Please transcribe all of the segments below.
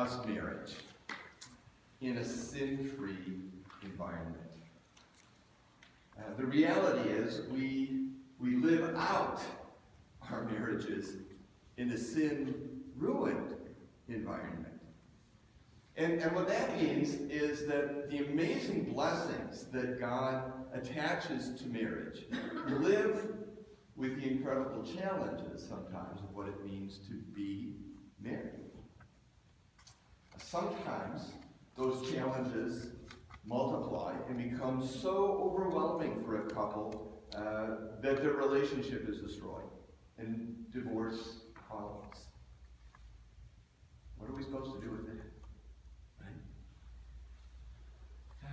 us marriage in a sin-free environment. The reality is we live out our marriages in a sin-ruined environment. And what that means is that the amazing blessings that God attaches to marriage live with the incredible challenges sometimes of what it means to be married. Sometimes those challenges multiply and become so overwhelming for a couple that their relationship is destroyed and divorce follows. What are we supposed to do with it?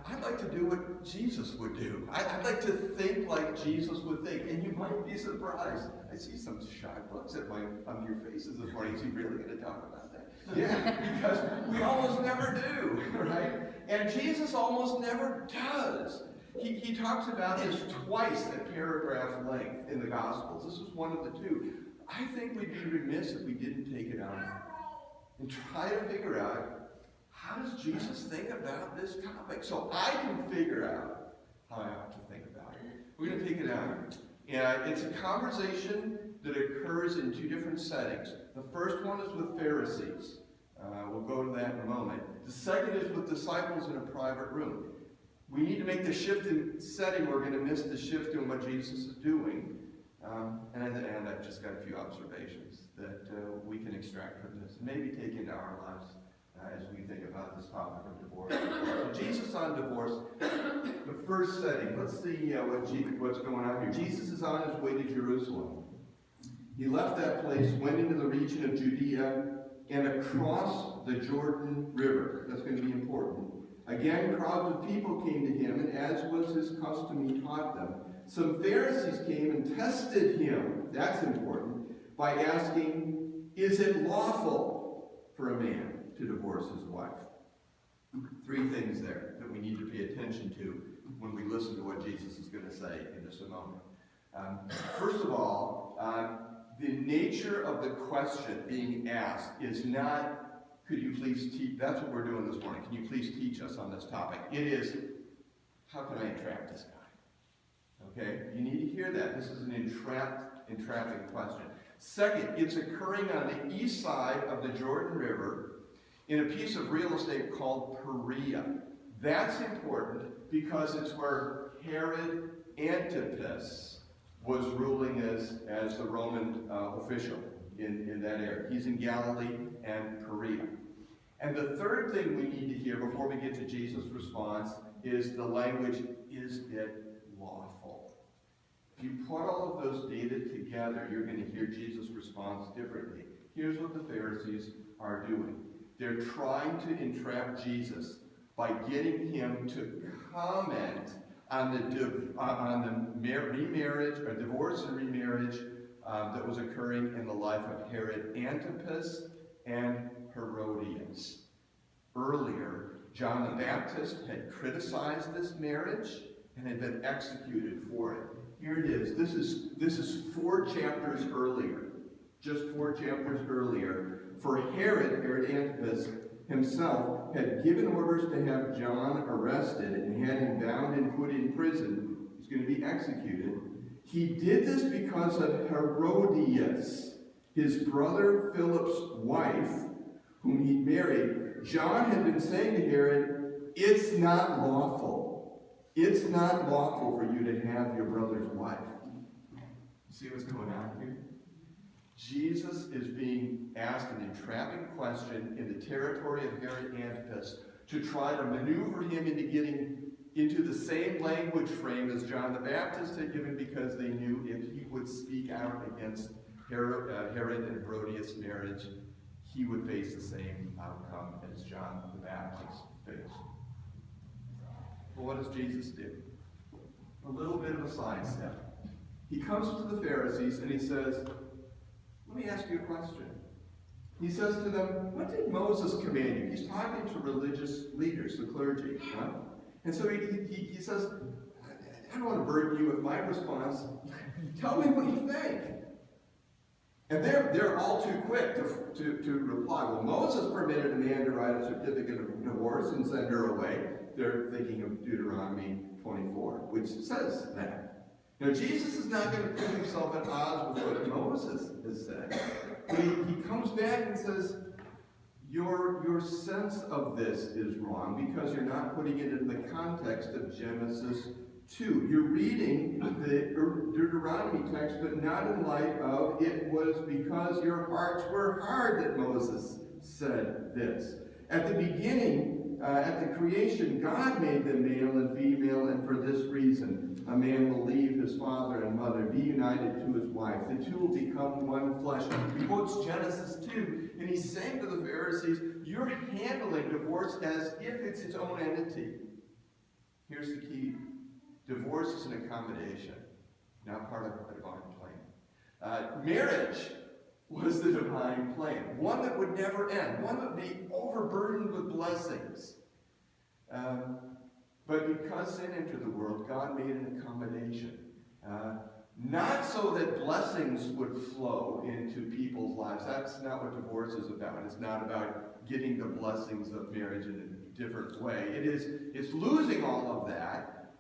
I'd like to do what Jesus would do. I'd like to think like Jesus would think. And you might be surprised. I see some shy looks on your faces this morning. Is he really going to talk about that? Yeah, because we almost never do, right? And Jesus almost never does. He talks about this twice at paragraph length in the Gospels. This is one of the two. I think we'd be remiss if we didn't take it on and try to figure out, how does Jesus think about this topic? So I can figure out how I ought to think about it. We're going to take it out. And it's a conversation that occurs in two different settings. The first one is with Pharisees. We'll go to that in a moment. The second is with disciples in a private room. We need to make the shift in setting. We're going to miss the shift in what Jesus is doing. And I've just got a few observations that we can extract from this and maybe take into our lives as we think about this topic of divorce. So Jesus on divorce, the first setting. Let's see what's going on here. Jesus is on his way to Jerusalem. He left that place, went into the region of Judea, and across the Jordan River. That's going to be important. Again, crowds of people came to him, and as was his custom, he taught them. Some Pharisees came and tested him, that's important, by asking, is it lawful for a man to divorce his wife? Three things there that we need to pay attention to when we listen to what Jesus is going to say in just a moment. First of all, the nature of the question being asked is not, could you please teach? That's what we're doing this morning. Can you please teach us on this topic? It is, how can I entrap this guy? Okay? You need to hear that. This is an entrapping question. Second, it's occurring on the east side of the Jordan River in a piece of real estate called Perea. That's important because it's where Herod Antipas was ruling as the Roman official in that area. He's in Galilee and Perea. And the third thing we need to hear before we get to Jesus' response is the language, is it lawful? If you put all of those data together, you're going to hear Jesus' response differently. Here's what the Pharisees are doing. They're trying to entrap Jesus by getting him to comment on the remarriage or divorce and remarriage that was occurring in the life of Herod Antipas and Herodias. Earlier, John the Baptist had criticized this marriage and had been executed for it. Here it is. This is 4 chapters earlier. Just 4 chapters earlier. For Herod Antipas himself had given orders to have John arrested and had him bound and put in prison. He's going to be executed. He did this because of Herodias, his brother Philip's wife, whom he married. John had been saying to Herod, it's not lawful. It's not lawful for you to have your brother's wife. You see what's going on here? Jesus is being asked an entrapping question in the territory of Herod Antipas to try to maneuver him into getting into the same language frame as John the Baptist had given, because they knew if he would speak out against Herod and Herodias' marriage, he would face the same outcome as John the Baptist faced. Well, what does Jesus do? A little bit of a sidestep. He comes to the Pharisees and he says, let me ask you a question. He says to them, what did Moses command you? He's talking to religious leaders, the clergy. Right? And so he says, I don't want to burden you with my response. Tell me what you think. And they're all too quick to reply, well, Moses permitted a man to write a certificate of divorce and send her away. They're thinking of Deuteronomy 24, which says that. Now, Jesus is not going to put himself at odds with what Moses has said. But he comes back and says, your sense of this is wrong because you're not putting it in the context of Genesis 2. You're reading the Deuteronomy text, but not in light of it was because your hearts were hard that Moses said this. At the beginning, at the creation, God made them male and female, and for this reason, a man will leave his father and mother, be united to his wife. The two will become one flesh. He quotes Genesis 2, and he's saying to the Pharisees, you're handling divorce as if it's its own entity. Here's the key. Divorce is an accommodation, not part of a divine plan. Marriage was the divine plan, one that would never end, one that would be overburdened with blessings. But because sin entered the world, God made an accommodation. Not so that blessings would flow into people's lives. That's not what divorce is about. It's not about getting the blessings of marriage in a different way. It's losing all of that,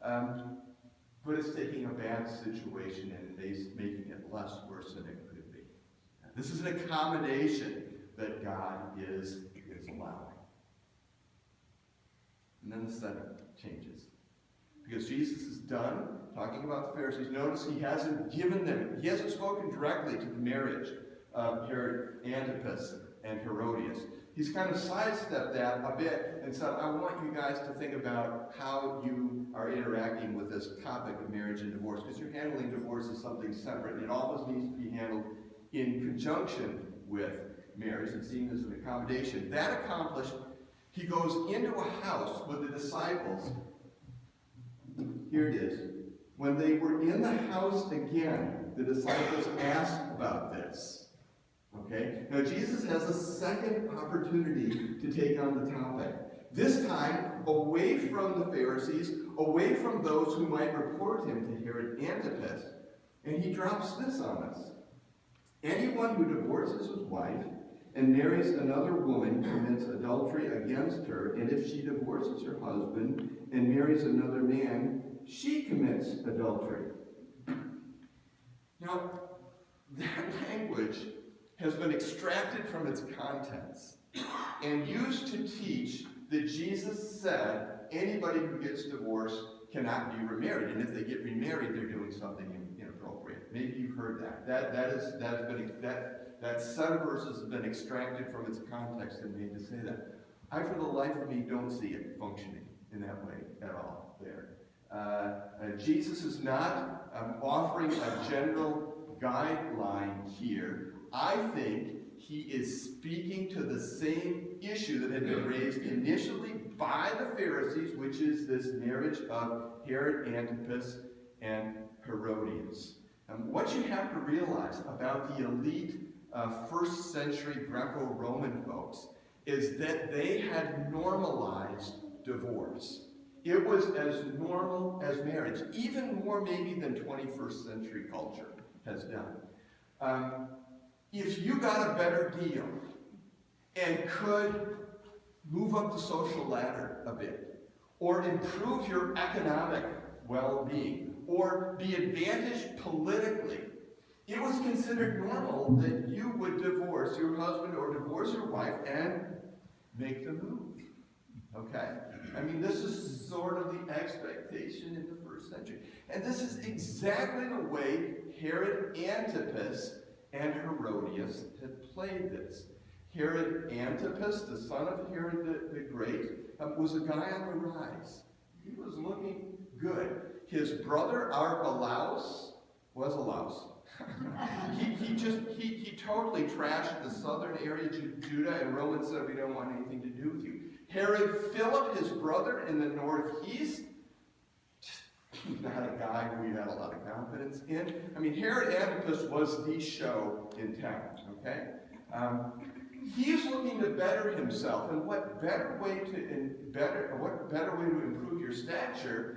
but it's taking a bad situation and making it less worse than it could be. This is an accommodation that God is allowing. And then the setting changes. Because Jesus is done talking about the Pharisees. Notice he hasn't spoken directly to the marriage of Herod Antipas and Herodias. He's kind of sidestepped that a bit and said, I want you guys to think about how you are interacting with this topic of marriage and divorce, because you're handling divorce as something separate. It always needs to be handled in conjunction with marriage and seen as an accommodation. That accomplished, he goes into a house with the disciples. Here it is. When they were in the house again, the disciples asked about this. Okay? Now Jesus has a second opportunity to take on the topic. This time, away from the Pharisees, away from those who might report him to Herod Antipas. And he drops this on us. Anyone who divorces his wife and marries another woman commits adultery against her, and if she divorces her husband and marries another man, she commits adultery. Now, that language has been extracted from its contents and used to teach that Jesus said anybody who gets divorced cannot be remarried, and if they get remarried, they're doing something inappropriate. Maybe you've heard that. That set of verses has been extracted from its context and made to say that. I, for the life of me, don't see it functioning in that way at all there. Jesus is not offering a general guideline here. I think he is speaking to the same issue that had been raised initially by the Pharisees, which is this marriage of Herod Antipas and Herodias. What you have to realize about the elite first century Greco-Roman folks is that they had normalized divorce. It was as normal as marriage, even more maybe than 21st century culture has done. If you got a better deal and could move up the social ladder a bit, or improve your economic well-being, or be advantaged politically, it was considered normal that you would divorce your husband or divorce your wife and make the move. Okay? I mean, this is sort of the expectation in the first century. And this is exactly the way Herod Antipas and Herodias had played this. Herod Antipas, the son of Herod the Great, was a guy on the rise. He was looking good. His brother Archelaus was a louse. he totally trashed the southern area of Judah, and Rome said, we don't want anything to do with you. Herod Philip, his brother in the northeast, not a guy who we had a lot of confidence in. I mean, Herod Antipas was the show in town, okay? He's looking to better himself, and what better way to improve your stature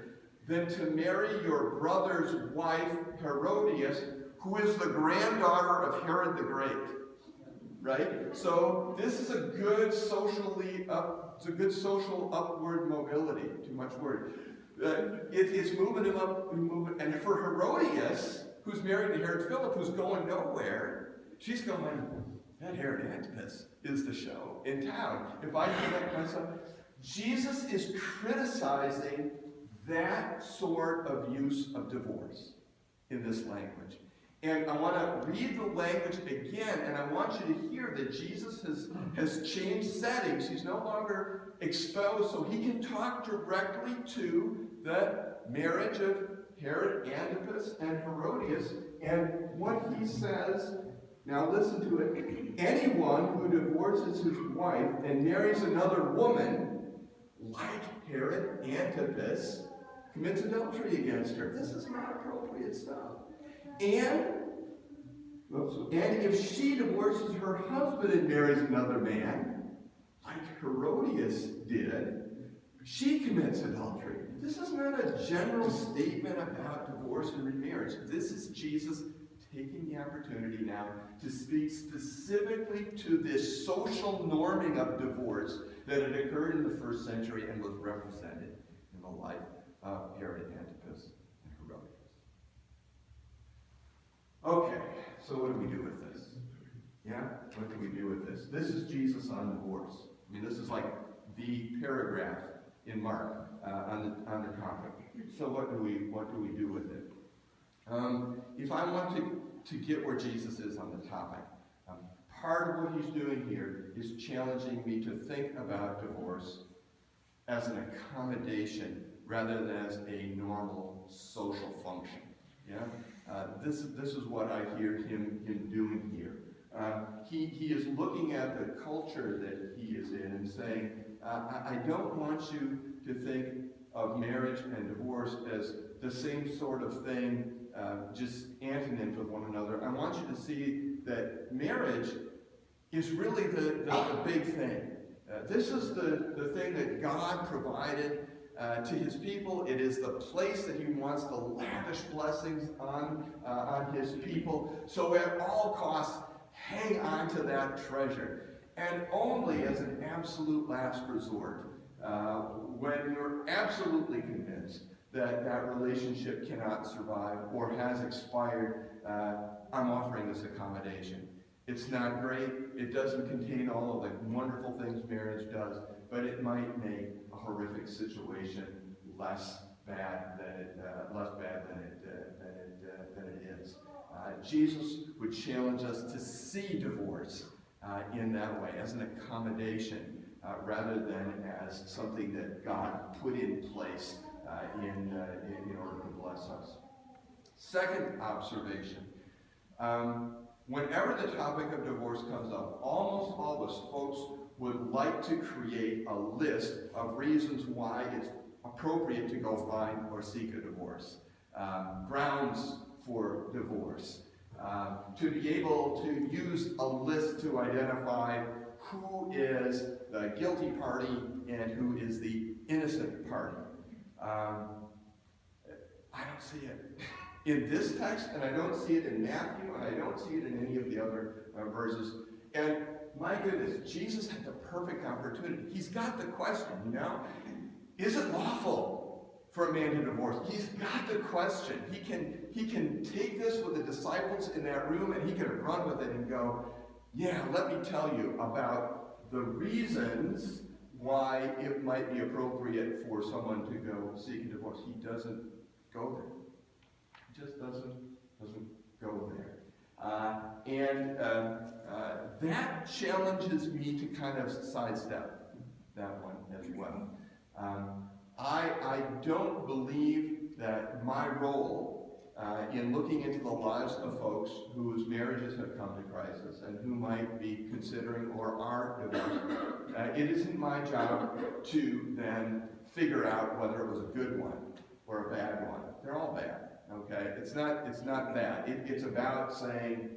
than to marry your brother's wife, Herodias, who is the granddaughter of Herod the Great. Right? So this is a good social upward mobility. Too much word. It's moving him up, and for Herodias, who's married to Herod Philip, who's going nowhere, she's going, that Herod Antipas is the show in town. If I connect myself, Jesus is criticizing that sort of use of divorce in this language. And I want to read the language again, and I want you to hear that Jesus has changed settings. He's no longer exposed, so he can talk directly to the marriage of Herod Antipas and Herodias. And what he says, now listen to it, anyone who divorces his wife and marries another woman, like Herod Antipas, commits adultery against her. This is not appropriate stuff. And if she divorces her husband and marries another man, like Herodias did, she commits adultery. This is not a general statement about divorce and remarriage. This is Jesus taking the opportunity now to speak specifically to this social norming of divorce that had occurred in the first century and was represented in the life of Herod Antipas and Herodias. Okay, so what do we do with this? Yeah? What do we do with this? This is Jesus on divorce. I mean, this is like the paragraph in Mark on the topic. So what do we do with it? If I want to get where Jesus is on the topic, part of what he's doing here is challenging me to think about divorce as an accommodation rather than as a normal social function. Yeah, this is what I hear him doing here. He is looking at the culture that he is in and saying, I don't want you to think of marriage and divorce as the same sort of thing, just antonyms of one another. I want you to see that marriage is really the big thing. This is the thing that God provided to his people. It is the place that he wants to lavish blessings on his people. So at all costs, hang on to that treasure. And only as an absolute last resort, when you're absolutely convinced that that relationship cannot survive or has expired, I'm offering this accommodation. It's not great. It doesn't contain all of the wonderful things marriage does, but it might make a horrific situation less bad than it is. Jesus would challenge us to see divorce in that way, as an accommodation, rather than as something that God put in place in order to bless us. Second observation. Whenever the topic of divorce comes up, almost always folks would like to create a list of reasons why it's appropriate to go find or seek a divorce. Grounds for divorce. To be able to use a list to identify who is the guilty party and who is the innocent party. I don't see it in this text, and I don't see it in Matthew, and I don't see it in any of the other verses. And my goodness, Jesus had the perfect opportunity. He's got the question, is it lawful for a man to divorce? He's got the question. He can take this with the disciples in that room, and he can run with it and go, yeah, let me tell you about the reasons why it might be appropriate for someone to go seek a divorce. He doesn't go there. He just doesn't go there. That challenges me to kind of sidestep that one as well. I don't believe that my role in looking into the lives of folks whose marriages have come to crisis and who might be considering or are divorced, it isn't my job to then figure out whether it was a good one or a bad one. They're all bad. Okay, it's not that. It's about saying,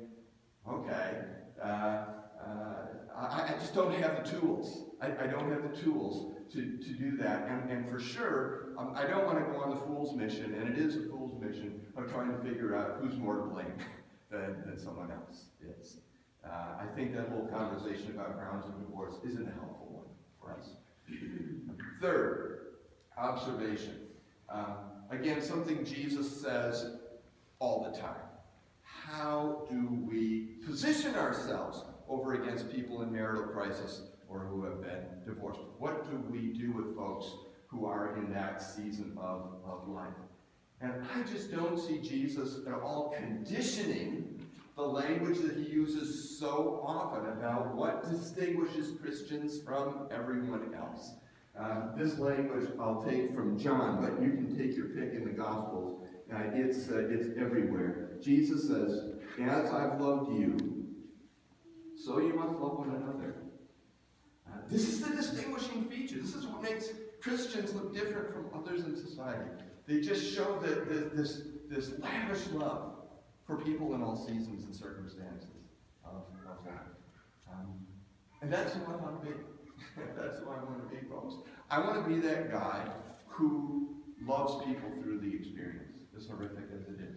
okay, I just don't have the tools. I don't have the tools to do that. And for sure, I don't want to go on the fool's mission, and it is a fool's mission of trying to figure out who's more to blame. than someone else is. I think that whole conversation about grounds of divorce isn't a helpful one for us. Third, observation. Again, something Jesus says all the time. How do we position ourselves over against people in marital crisis or who have been divorced? What do we do with folks who are in that season of life? And I just don't see Jesus at all conditioning the language that he uses so often about what distinguishes Christians from everyone else. This language I'll take from John, but you can take your pick in the Gospels. It's everywhere. Jesus says, "As I've loved you, so you must love one another." This is the distinguishing feature. This is what makes Christians look different from others in society. They just show that this lavish love for people in all seasons and circumstances of life. And that's who I want to be. That's who I want to be, folks. I want to be that guy who loves people through the experience, as horrific as it is.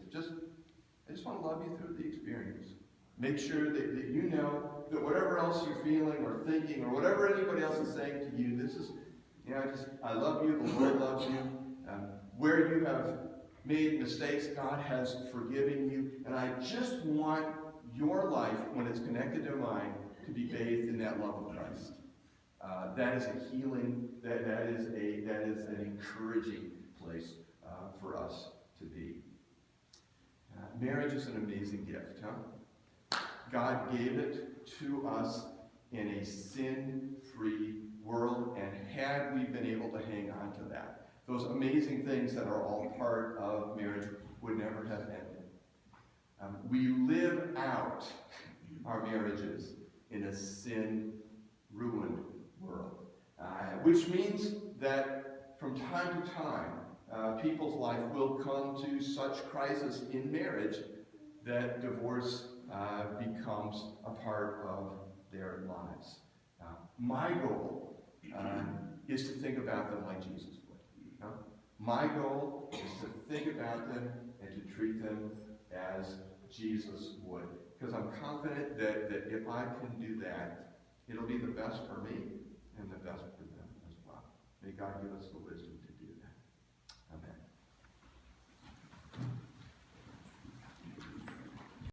I just want to love you through the experience. Make sure that you know that whatever else you're feeling or thinking or whatever anybody else is saying to you, this is, I love you, the Lord loves you. Where you have made mistakes, God has forgiven you. And I just want your life, when it's connected to mine, to be bathed in that love of Christ. That is a healing, that is an encouraging place for us to be. Marriage is an amazing gift, huh? God gave it to us in a sin-free world, and had we been able to hang on to that, those amazing things that are all part of marriage would never have ended. We live out our marriages in a sin-ruined world, which means that from time to time, people's life will come to such crisis in marriage that divorce becomes a part of their lives. My goal is to think about them like Jesus would. My goal is to think about them and to treat them as Jesus would. Because I'm confident that if I can do that, it'll be the best for me and the best for them as well. May God give us the wisdom